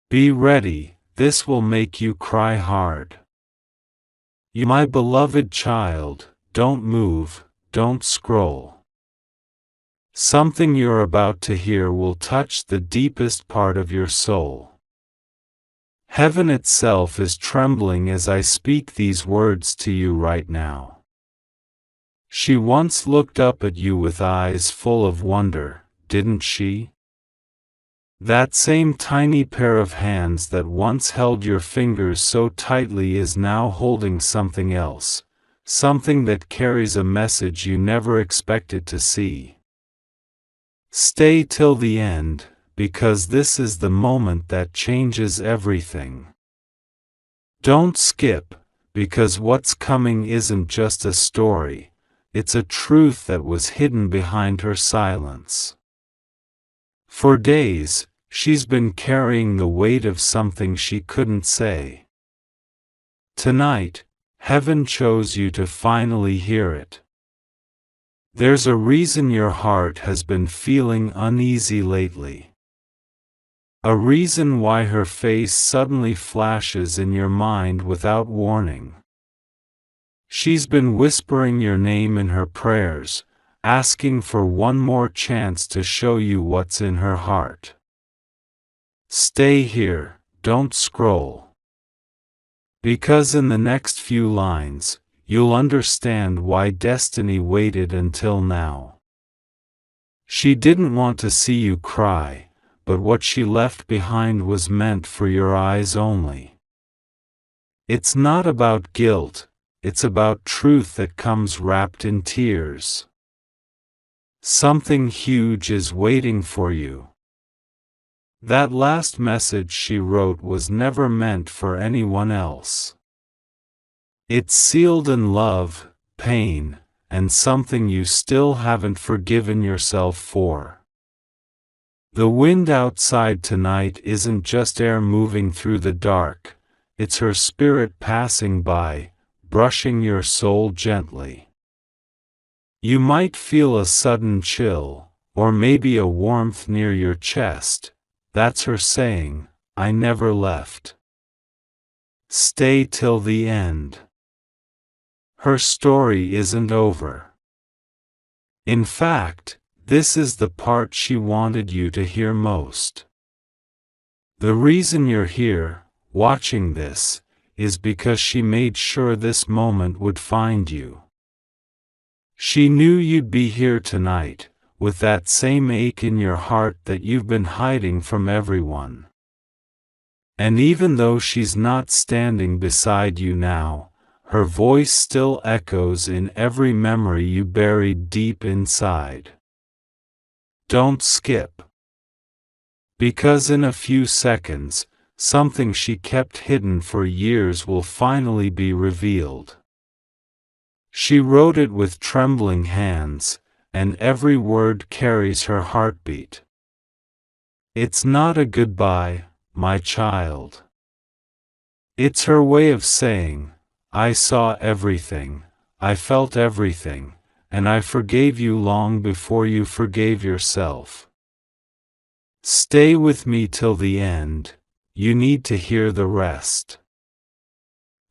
Be ready, this will make you cry hard. You my beloved child, don't move, don't scroll. Something you're about to hear will touch the deepest part of your soul. Heaven itself is trembling as I speak these words to you right now. She once looked up at you with eyes full of wonder, didn't she? That same tiny pair of hands that once held your fingers so tightly is now holding something else, something that carries a message you never expected to see. Stay till the end, because this is the moment that changes everything. Don't skip, because what's coming isn't just a story, it's a truth that was hidden behind her silence. For days, she's been carrying the weight of something she couldn't say. Tonight, heaven chose you to finally hear it. There's a reason your heart has been feeling uneasy lately. A reason why her face suddenly flashes in your mind without warning. She's been whispering your name in her prayers, asking for one more chance to show you what's in her heart. Stay here, don't scroll. Because in the next few lines, you'll understand why destiny waited until now. She didn't want to see you cry, but what she left behind was meant for your eyes only. It's not about guilt, it's about truth that comes wrapped in tears. Something huge is waiting for you. That last message she wrote was never meant for anyone else. It's sealed in love, pain, and something you still haven't forgiven yourself for. The wind outside tonight isn't just air moving through the dark, it's her spirit passing by, brushing your soul gently. You might feel a sudden chill, or maybe a warmth near your chest. That's her saying, I never left. Stay till the end. Her story isn't over. In fact, this is the part she wanted you to hear most. The reason you're here, watching this, is because she made sure this moment would find you. She knew you'd be here tonight, with that same ache in your heart that you've been hiding from everyone. And even though she's not standing beside you now, her voice still echoes in every memory you buried deep inside. Don't skip. Because in a few seconds, something she kept hidden for years will finally be revealed. She wrote it with trembling hands, and every word carries her heartbeat. It's not a goodbye, my child. It's her way of saying, I saw everything, I felt everything, and I forgave you long before you forgave yourself. Stay with me till the end, you need to hear the rest.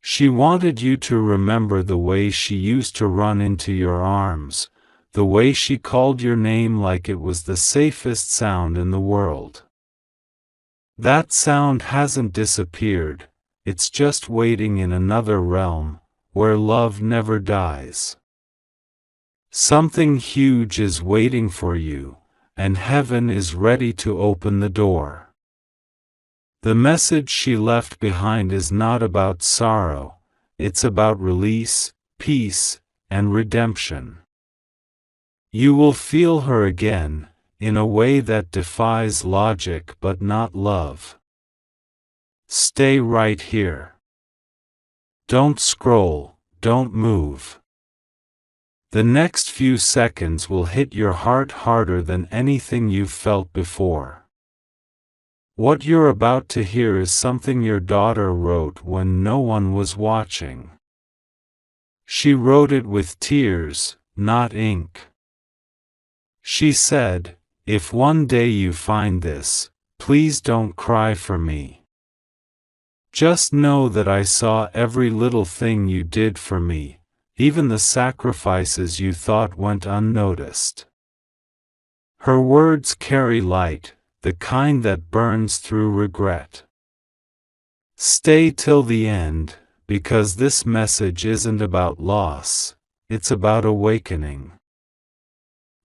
She wanted you to remember the way she used to run into your arms, the way she called your name like it was the safest sound in the world. That sound hasn't disappeared, it's just waiting in another realm, where love never dies. Something huge is waiting for you, and heaven is ready to open the door. The message she left behind is not about sorrow, it's about release, peace, and redemption. You will feel her again, in a way that defies logic but not love. Stay right here. Don't scroll, don't move. The next few seconds will hit your heart harder than anything you've felt before. What you're about to hear is something your daughter wrote when no one was watching. She wrote it with tears, not ink. She said, if one day you find this, please don't cry for me. Just know that I saw every little thing you did for me, even the sacrifices you thought went unnoticed." Her words carry light, the kind that burns through regret. Stay till the end, because this message isn't about loss, it's about awakening.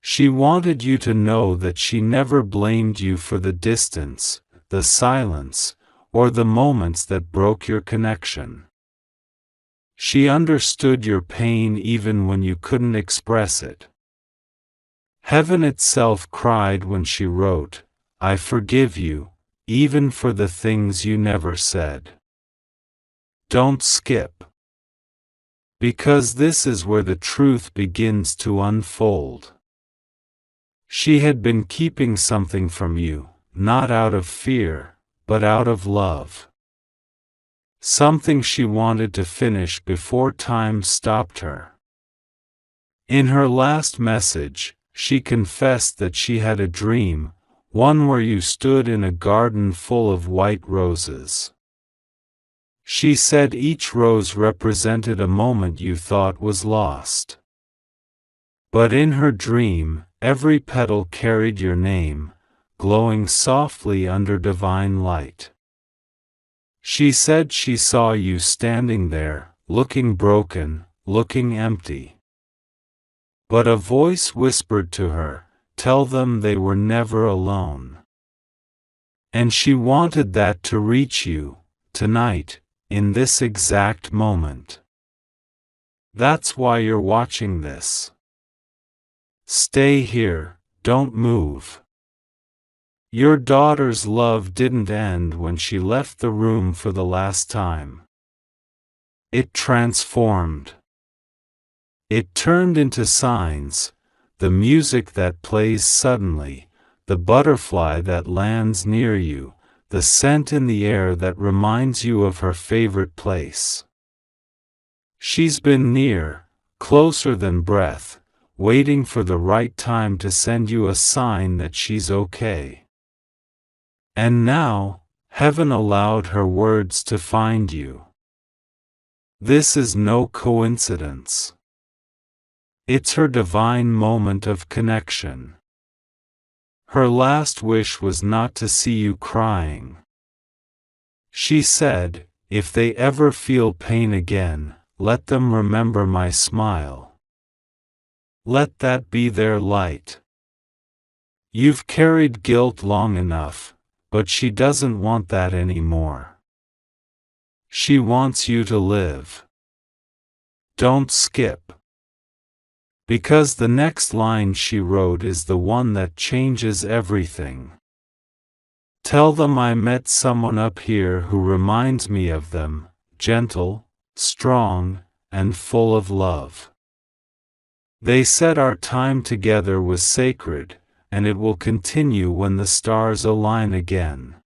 She wanted you to know that she never blamed you for the distance, the silence, or the moments that broke your connection. She understood your pain even when you couldn't express it. Heaven itself cried when she wrote, "I forgive you, even for the things you never said." Don't skip. Because this is where the truth begins to unfold. She had been keeping something from you, not out of fear, but out of love. Something she wanted to finish before time stopped her. In her last message, she confessed that she had a dream, one where you stood in a garden full of white roses. She said each rose represented a moment you thought was lost. But in her dream, every petal carried your name, glowing softly under divine light. She said she saw you standing there, looking broken, looking empty. But a voice whispered to her, "Tell them they were never alone." And she wanted that to reach you, tonight, in this exact moment. That's why you're watching this. Stay here, don't move. Your daughter's love didn't end when she left the room for the last time. It transformed. It turned into signs, the music that plays suddenly, the butterfly that lands near you, the scent in the air that reminds you of her favorite place. She's been near, closer than breath, waiting for the right time to send you a sign that she's okay. And now, heaven allowed her words to find you. This is no coincidence. It's her divine moment of connection. Her last wish was not to see you crying. She said, "If they ever feel pain again, let them remember my smile. Let that be their light." You've carried guilt long enough, but she doesn't want that anymore. She wants you to live. Don't skip. Because the next line she wrote is the one that changes everything. "Tell them I met someone up here who reminds me of them, gentle, strong, and full of love. They said our time together was sacred, and it will continue when the stars align again."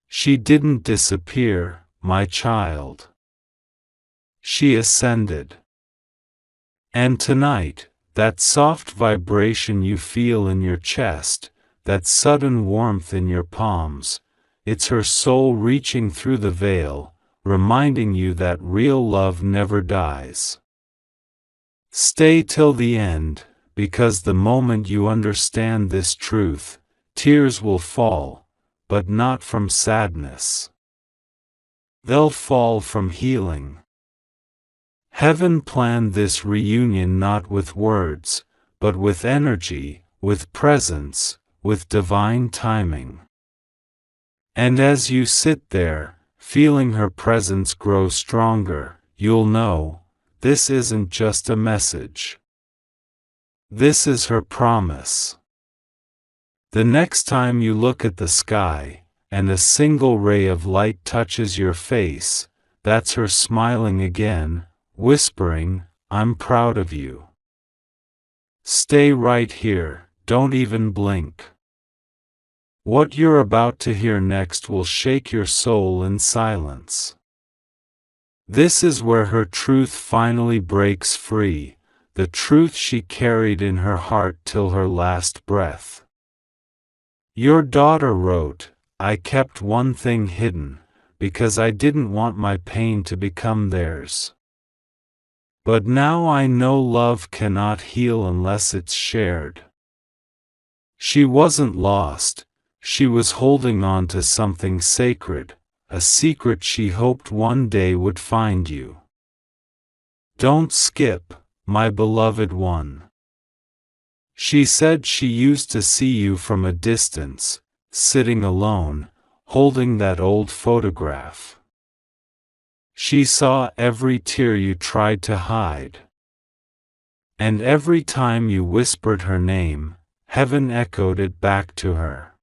She didn't disappear, my child. She ascended. And tonight, that soft vibration you feel in your chest, that sudden warmth in your palms, it's her soul reaching through the veil, reminding you that real love never dies. Stay till the end, because the moment you understand this truth, tears will fall, but not from sadness. They'll fall from healing. Heaven planned this reunion not with words, but with energy, with presence, with divine timing. And as you sit there, feeling her presence grow stronger, you'll know, this isn't just a message. This is her promise. The next time you look at the sky, and a single ray of light touches your face, that's her smiling again, whispering, "I'm proud of you." Stay right here, don't even blink. What you're about to hear next will shake your soul in silence. This is where her truth finally breaks free, the truth she carried in her heart till her last breath. Your daughter wrote, "I kept one thing hidden, because I didn't want my pain to become theirs. But now I know love cannot heal unless it's shared. She wasn't lost, she was holding on to something sacred, a secret she hoped one day would find you. Don't skip, my beloved one. She said she used to see you from a distance, sitting alone, holding that old photograph. She saw every tear you tried to hide. And every time you whispered her name, heaven echoed it back to her.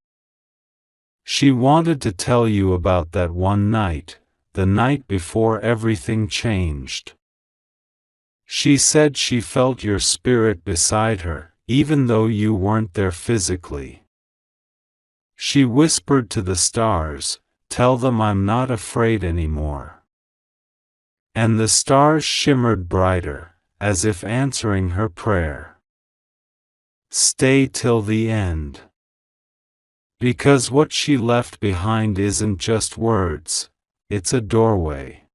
She wanted to tell you about that one night, the night before everything changed. She said she felt your spirit beside her, even though you weren't there physically. She whispered to the stars, "Tell them I'm not afraid anymore." And the stars shimmered brighter, as if answering her prayer. Stay till the end. Because what she left behind isn't just words, it's a doorway.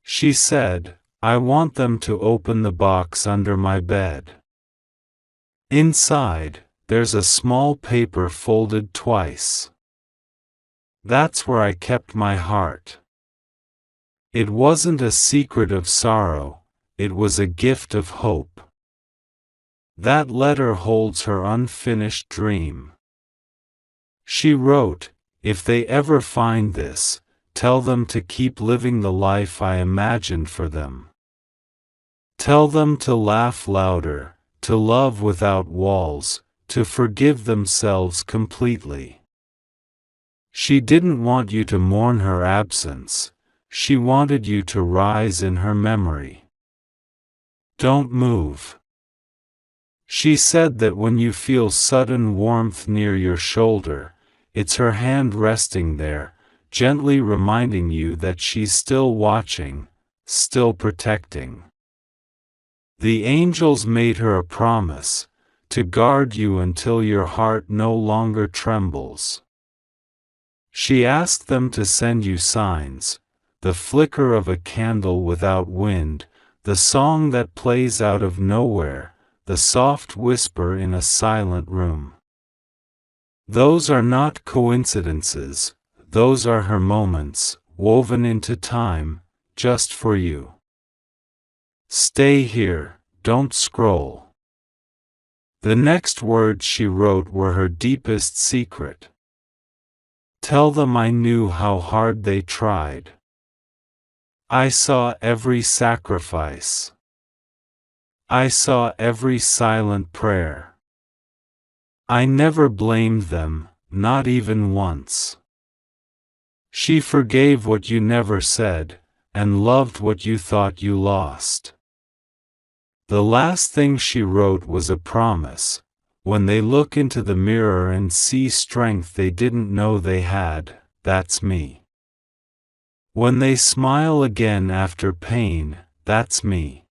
She said, "I want them to open the box under my bed. Inside, there's a small paper folded twice. That's where I kept my heart. It wasn't a secret of sorrow, it was a gift of hope." That letter holds her unfinished dream. She wrote, "If they ever find this, tell them to keep living the life I imagined for them. Tell them to laugh louder, to love without walls, to forgive themselves completely." She didn't want you to mourn her absence, she wanted you to rise in her memory. Don't move. She said that when you feel sudden warmth near your shoulder, it's her hand resting there, gently reminding you that she's still watching, still protecting. The angels made her a promise, to guard you until your heart no longer trembles. She asked them to send you signs, the flicker of a candle without wind, the song that plays out of nowhere, the soft whisper in a silent room. Those are not coincidences, those are her moments, woven into time, just for you. Stay here, don't scroll. The next words she wrote were her deepest secret. Tell them I knew how hard they tried. I saw every sacrifice. I saw every silent prayer. I never blamed them, not even once. She forgave what you never said, and loved what you thought you lost. The last thing she wrote was a promise. When they look into the mirror and see strength they didn't know they had, that's me. When they smile again after pain, that's me.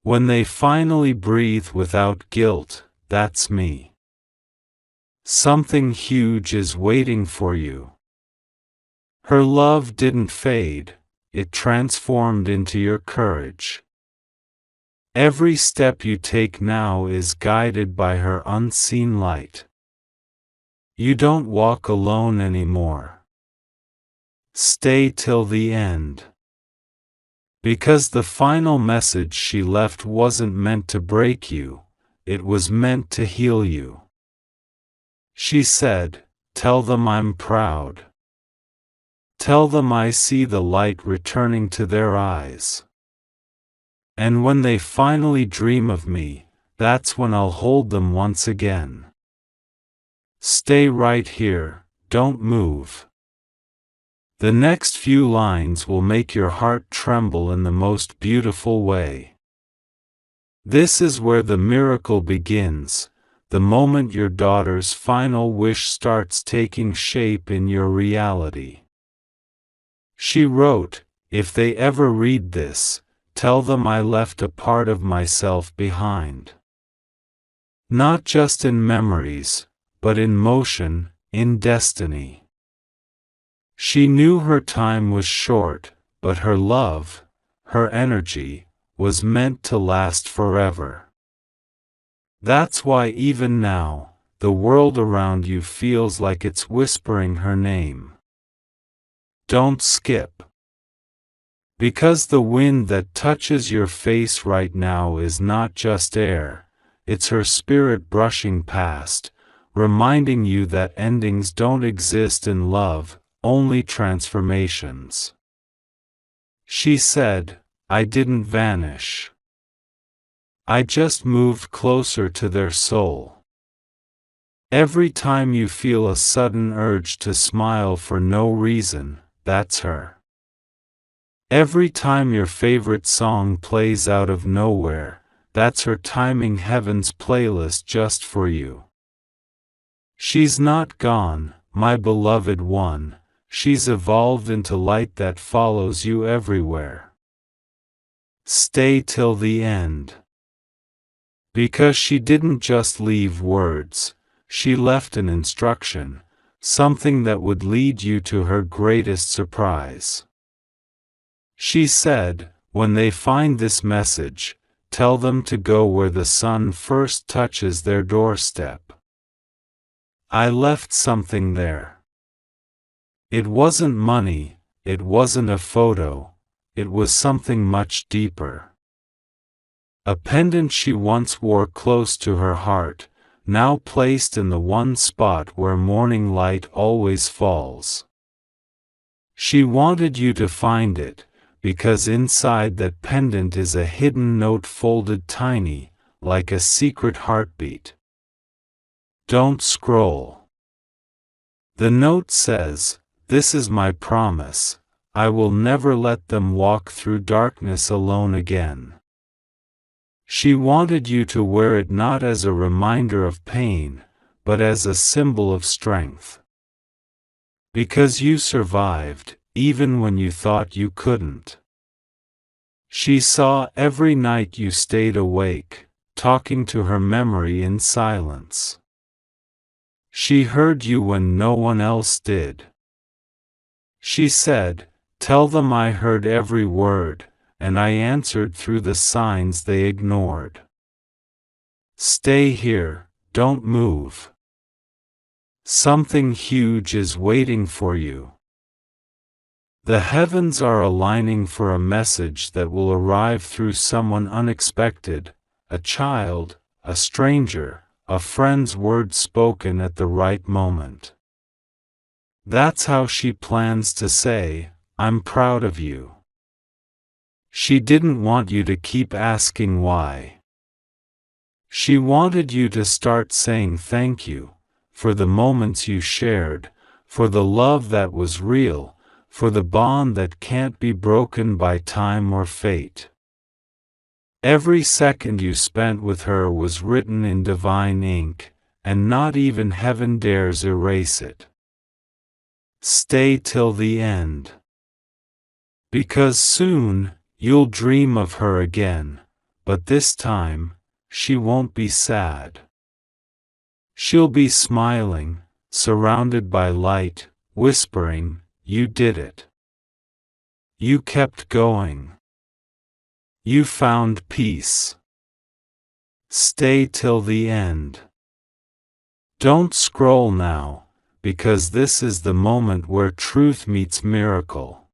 When they finally breathe without guilt, that's me. Something huge is waiting for you. Her love didn't fade, it transformed into your courage. Every step you take now is guided by her unseen light. You don't walk alone anymore. Stay till the end. Because the final message she left wasn't meant to break you, it was meant to heal you. She said, "Tell them I'm proud. Tell them I see the light returning to their eyes. And when they finally dream of me, that's when I'll hold them once again. Stay right here, don't move." The next few lines will make your heart tremble in the most beautiful way. This is where the miracle begins, the moment your daughter's final wish starts taking shape in your reality. She wrote, "If they ever read this, tell them I left a part of myself behind. Not just in memories, but in motion, in destiny." She knew her time was short, but her love, her energy, was meant to last forever. That's why even now, the world around you feels like it's whispering her name. Don't skip. Because the wind that touches your face right now is not just air, it's her spirit brushing past, reminding you that endings don't exist in love, only transformations. She said, I didn't vanish. I just moved closer to their soul. Every time you feel a sudden urge to smile for no reason, that's her. Every time your favorite song plays out of nowhere, that's her timing heaven's playlist just for you. She's not gone, my beloved one, she's evolved into light that follows you everywhere. Stay till the end. Because she didn't just leave words, she left an instruction, something that would lead you to her greatest surprise. She said, when they find this message, tell them to go where the sun first touches their doorstep. I left something there. It wasn't money, it wasn't a photo, it was something much deeper. A pendant she once wore close to her heart, now placed in the one spot where morning light always falls. She wanted you to find it, because inside that pendant is a hidden note folded tiny, like a secret heartbeat. Don't scroll. The note says, "This is my promise, I will never let them walk through darkness alone again." She wanted you to wear it not as a reminder of pain, but as a symbol of strength. Because you survived, even when you thought you couldn't. She saw every night you stayed awake, talking to her memory in silence. She heard you when no one else did. She said, "Tell them I heard every word, and I answered through the signs they ignored. Stay here, don't move. Something huge is waiting for you." The heavens are aligning for a message that will arrive through someone unexpected, a child, a stranger, a friend's word spoken at the right moment. That's how she plans to say, "I'm proud of you." She didn't want you to keep asking why. She wanted you to start saying thank you, for the moments you shared, for the love that was real, for the bond that can't be broken by time or fate. Every second you spent with her was written in divine ink, and not even heaven dares erase it. Stay till the end. Because soon, you'll dream of her again, but this time, she won't be sad. She'll be smiling, surrounded by light, whispering, "You did it. You kept going. You found peace. Stay till the end." Don't scroll now, because this is the moment where truth meets miracle.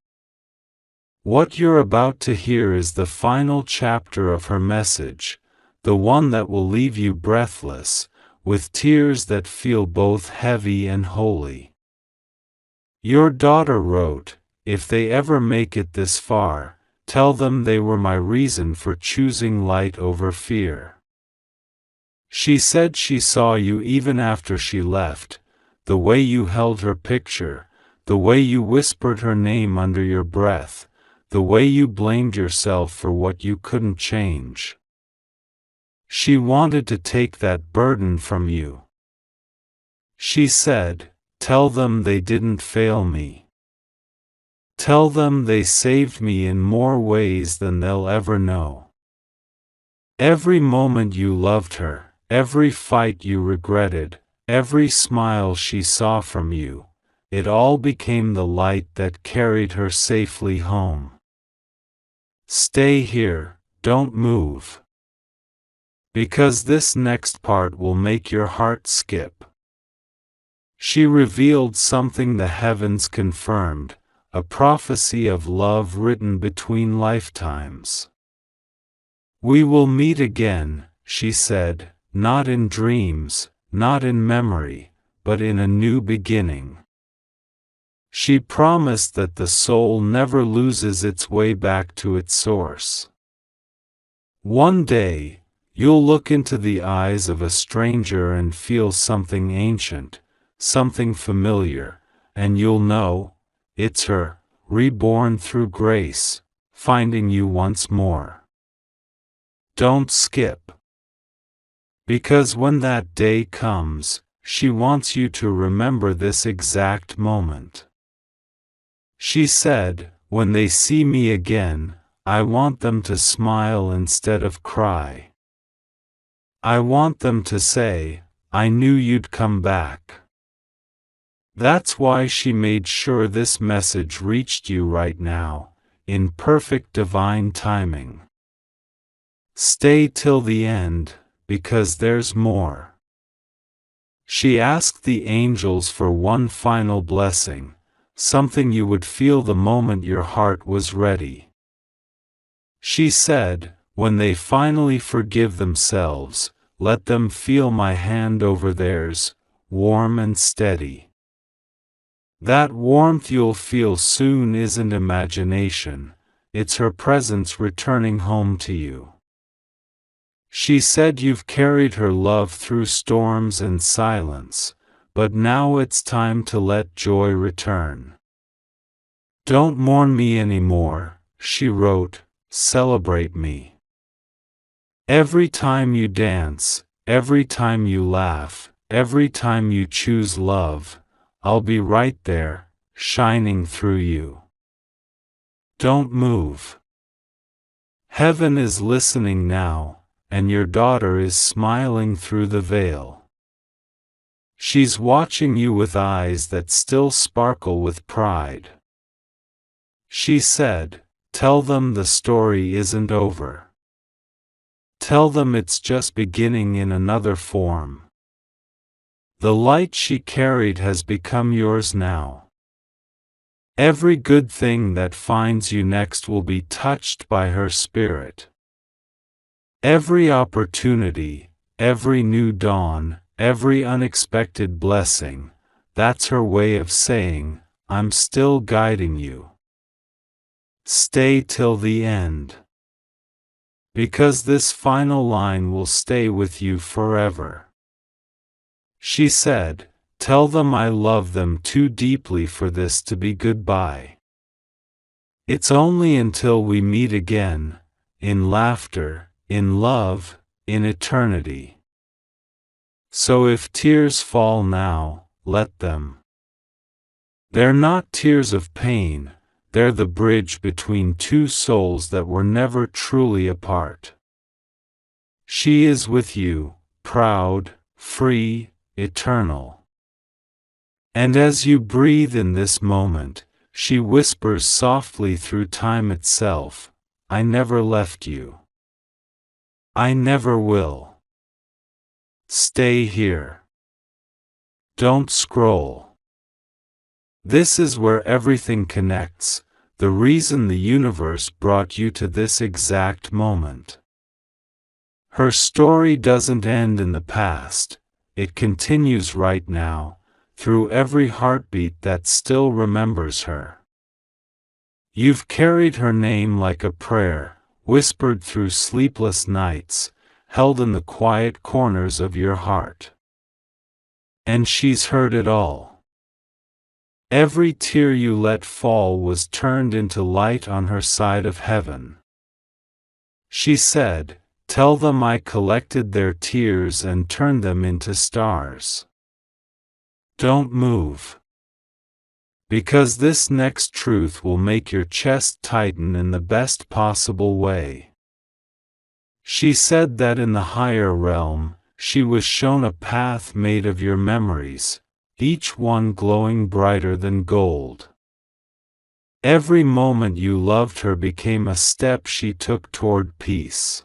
What you're about to hear is the final chapter of her message, the one that will leave you breathless, with tears that feel both heavy and holy. Your daughter wrote, "If they ever make it this far, tell them they were my reason for choosing light over fear." She said she saw you even after she left, the way you held her picture, the way you whispered her name under your breath, the way you blamed yourself for what you couldn't change. She wanted to take that burden from you. She said, "Tell them they didn't fail me. Tell them they saved me in more ways than they'll ever know." Every moment you loved her, every fight you regretted, every smile she saw from you, it all became the light that carried her safely home. Stay here, don't move. Because this next part will make your heart skip. She revealed something the heavens confirmed, a prophecy of love written between lifetimes. We will meet again, she said, not in dreams, not in memory, but in a new beginning. She promised that the soul never loses its way back to its source. One day, you'll look into the eyes of a stranger and feel something ancient, something familiar, and you'll know, it's her, reborn through grace, finding you once more. Don't skip. Because when that day comes, she wants you to remember this exact moment. She said, when they see me again, I want them to smile instead of cry. I want them to say, I knew you'd come back. That's why she made sure this message reached you right now, in perfect divine timing. Stay till the end, because there's more. She asked the angels for one final blessing, something you would feel the moment your heart was ready. She said, when they finally forgive themselves, let them feel my hand over theirs, warm and steady. That warmth you'll feel soon isn't imagination, it's her presence returning home to you. She said you've carried her love through storms and silence, but now it's time to let joy return. Don't mourn me anymore, she wrote, celebrate me. Every time you dance, every time you laugh, every time you choose love, I'll be right there, shining through you. Don't move. Heaven is listening now, and your daughter is smiling through the veil. She's watching you with eyes that still sparkle with pride. She said, tell them the story isn't over. Tell them it's just beginning in another form. The light she carried has become yours now. Every good thing that finds you next will be touched by her spirit. Every opportunity, every new dawn, every unexpected blessing, that's her way of saying, I'm still guiding you. Stay till the end. Because this final line will stay with you forever. She said, tell them I love them too deeply for this to be goodbye. It's only until we meet again, in laughter, in love, in eternity. So if tears fall now, let them. They're not tears of pain, they're the bridge between two souls that were never truly apart. She is with you, proud, free, eternal. And as you breathe in this moment, she whispers softly through time itself, I never left you. I never will. Stay here. Don't scroll. This is where everything connects, the reason the universe brought you to this exact moment. Her story doesn't end in the past. It continues right now, through every heartbeat that still remembers her. You've carried her name like a prayer, whispered through sleepless nights, held in the quiet corners of your heart. And she's heard it all. Every tear you let fall was turned into light on her side of heaven. She said, tell them I collected their tears and turned them into stars. Don't move. Because this next truth will make your chest tighten in the best possible way. She said that in the higher realm, she was shown a path made of your memories, each one glowing brighter than gold. Every moment you loved her became a step she took toward peace.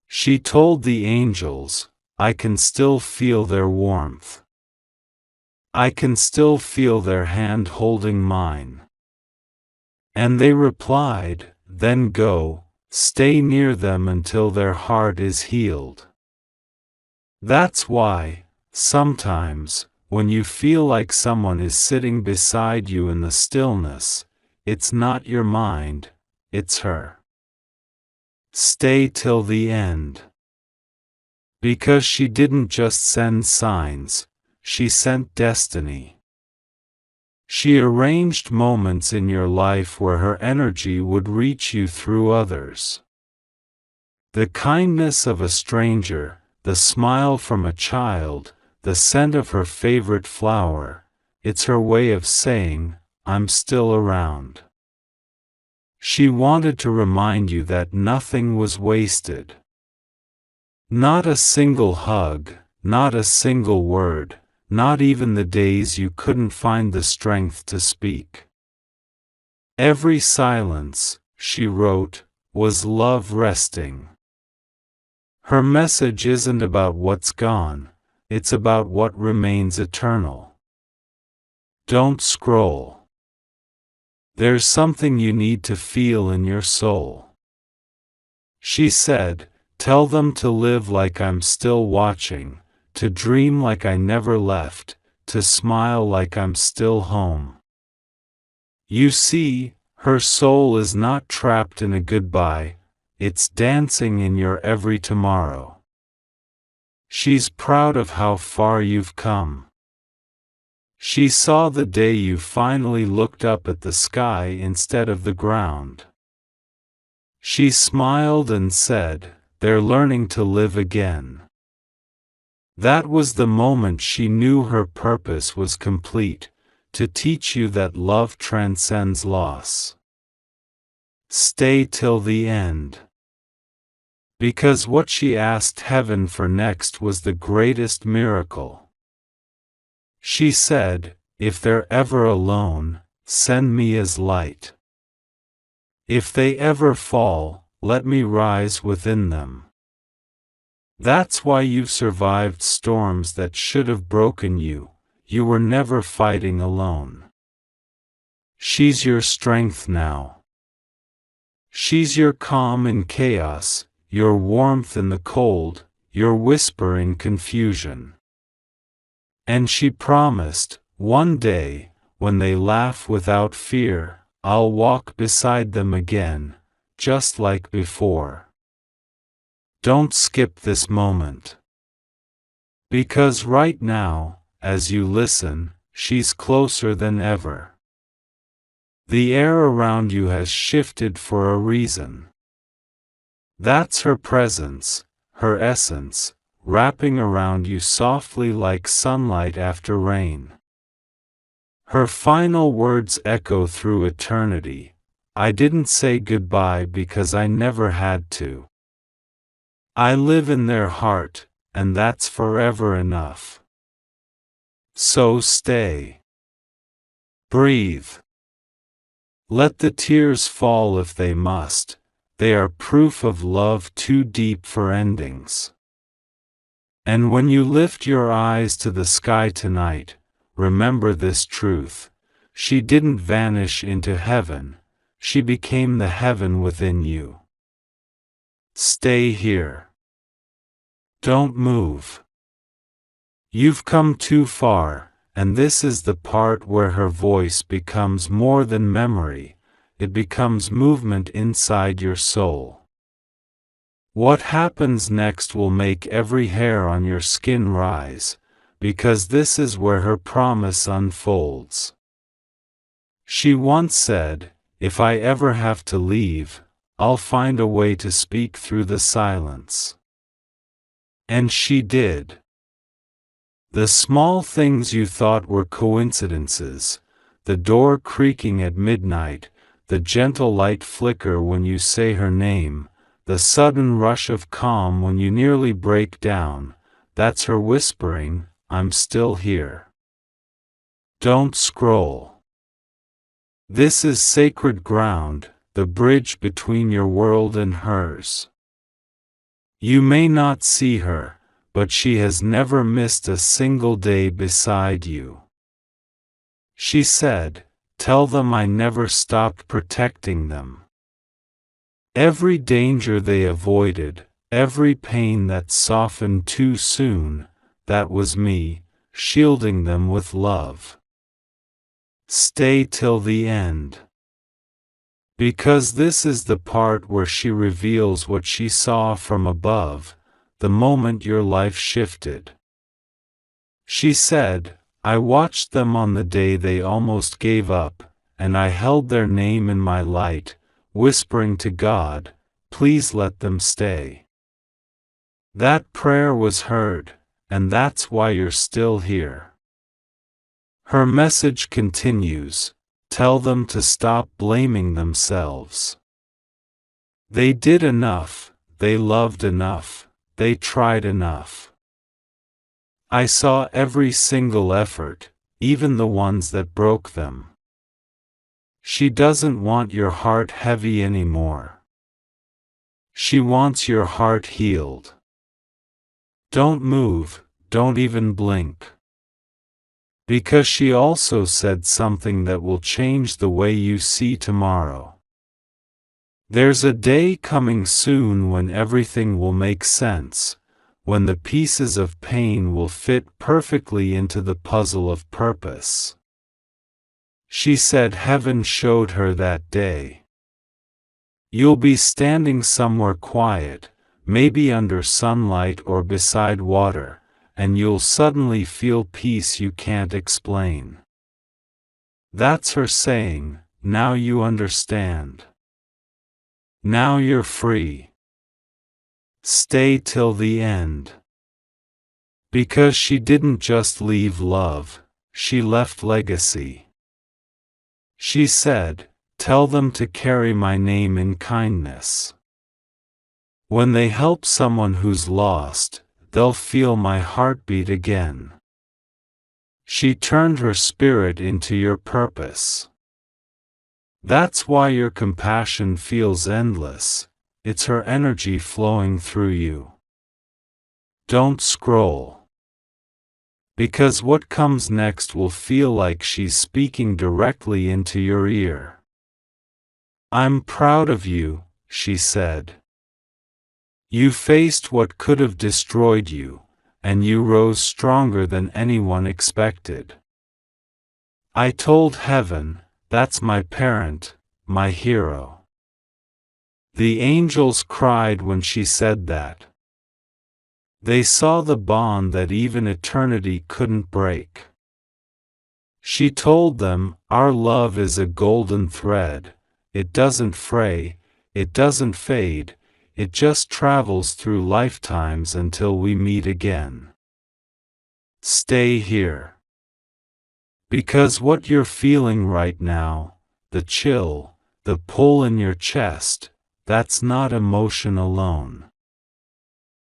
She told the angels, I can still feel their warmth. I can still feel their hand holding mine. And they replied, then go, stay near them until their heart is healed. That's why, sometimes, when you feel like someone is sitting beside you in the stillness, it's not your mind, it's her. Stay till the end. Because she didn't just send signs, she sent destiny. She arranged moments in your life where her energy would reach you through others. The kindness of a stranger, the smile from a child, the scent of her favorite flower, it's her way of saying, I'm still around. She wanted to remind you that nothing was wasted. Not a single hug, not a single word, not even the days you couldn't find the strength to speak. Every silence, she wrote, was love resting. Her message isn't about what's gone, it's about what remains eternal. Don't scroll. There's something you need to feel in your soul. She said, tell them to live like I'm still watching, to dream like I never left, to smile like I'm still home. You see, her soul is not trapped in a goodbye, it's dancing in your every tomorrow. She's proud of how far you've come. She saw the day you finally looked up at the sky instead of the ground. She smiled and said, they're learning to live again. That was the moment she knew her purpose was complete, to teach you that love transcends loss. Stay till the end. Because what she asked heaven for next was the greatest miracle. She said, if they're ever alone, send me as light. If they ever fall, let me rise within them. That's why you've survived storms that should have broken you, you were never fighting alone. She's your strength now. She's your calm in chaos, your warmth in the cold, your whisper in confusion. And she promised, one day, when they laugh without fear, I'll walk beside them again, just like before. Don't skip this moment. Because right now, as you listen, she's closer than ever. The air around you has shifted for a reason. That's her presence, her essence, wrapping around you softly like sunlight after rain. Her final words echo through eternity, I didn't say goodbye because I never had to. I live in their heart, and that's forever enough. So stay. Breathe. Let the tears fall if they must. They are proof of love too deep for endings. And when you lift your eyes to the sky tonight, remember this truth. She didn't vanish into heaven, she became the heaven within you. Stay here. Don't move. You've come too far, and this is the part where her voice becomes more than memory. It becomes movement inside your soul. What happens next will make every hair on your skin rise, because this is where her promise unfolds. She once said, if I ever have to leave, I'll find a way to speak through the silence. And she did. The small things you thought were coincidences, the door creaking at midnight, the gentle light flicker when you say her name, the sudden rush of calm when you nearly break down, that's her whispering, I'm still here. Don't scroll. This is sacred ground, the bridge between your world and hers. You may not see her, but she has never missed a single day beside you. She said, "Tell them I never stopped protecting them. Every danger they avoided, every pain that softened too soon, that was me, shielding them with love. Stay till the end." Because this is the part where she reveals what she saw from above, the moment your life shifted. She said, "I watched them on the day they almost gave up, and I held their name in my light, whispering to God, 'Please let them stay.' That prayer was heard, and that's why you're still here." Her message continues, "Tell them to stop blaming themselves. They did enough, they loved enough, they tried enough. I saw every single effort, even the ones that broke them. She doesn't want your heart heavy anymore. She wants your heart healed. Don't move, don't even blink." Because she also said something that will change the way you see tomorrow. There's a day coming soon when everything will make sense, when the pieces of pain will fit perfectly into the puzzle of purpose. She said heaven showed her that day. You'll be standing somewhere quiet, maybe under sunlight or beside water, and you'll suddenly feel peace you can't explain. That's her saying, "Now you understand. Now you're free. Stay till the end." Because she didn't just leave love, she left legacy. She said, "Tell them to carry my name in kindness. When they help someone who's lost, they'll feel my heartbeat again." She turned her spirit into your purpose. That's why your compassion feels endless, it's her energy flowing through you. Don't scroll. Because what comes next will feel like she's speaking directly into your ear. "I'm proud of you," she said. "You faced what could have destroyed you, and you rose stronger than anyone expected. I told heaven, that's my parent, my hero." The angels cried when she said that. They saw the bond that even eternity couldn't break. She told them, "Our love is a golden thread, it doesn't fray, it doesn't fade, it just travels through lifetimes until we meet again. Stay here. Because what you're feeling right now, the chill, the pull in your chest, that's not emotion alone.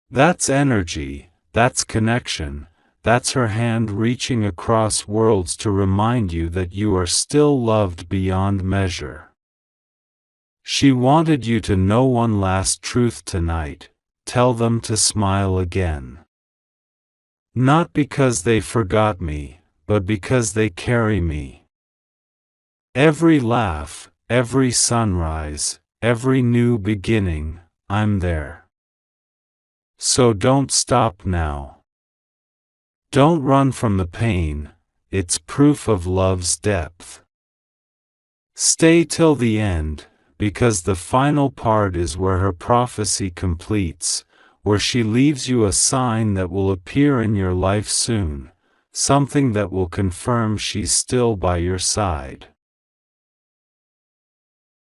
That's energy, that's connection, that's her hand reaching across worlds to remind you that you are still loved beyond measure." She wanted you to know one last truth tonight, tell them to smile again. Not because they forgot me, but because they carry me. Every laugh, every sunrise, every new beginning, I'm there. So don't stop now. Don't run from the pain, it's proof of love's depth. Stay till the end, because the final part is where her prophecy completes, where she leaves you a sign that will appear in your life soon, something that will confirm she's still by your side.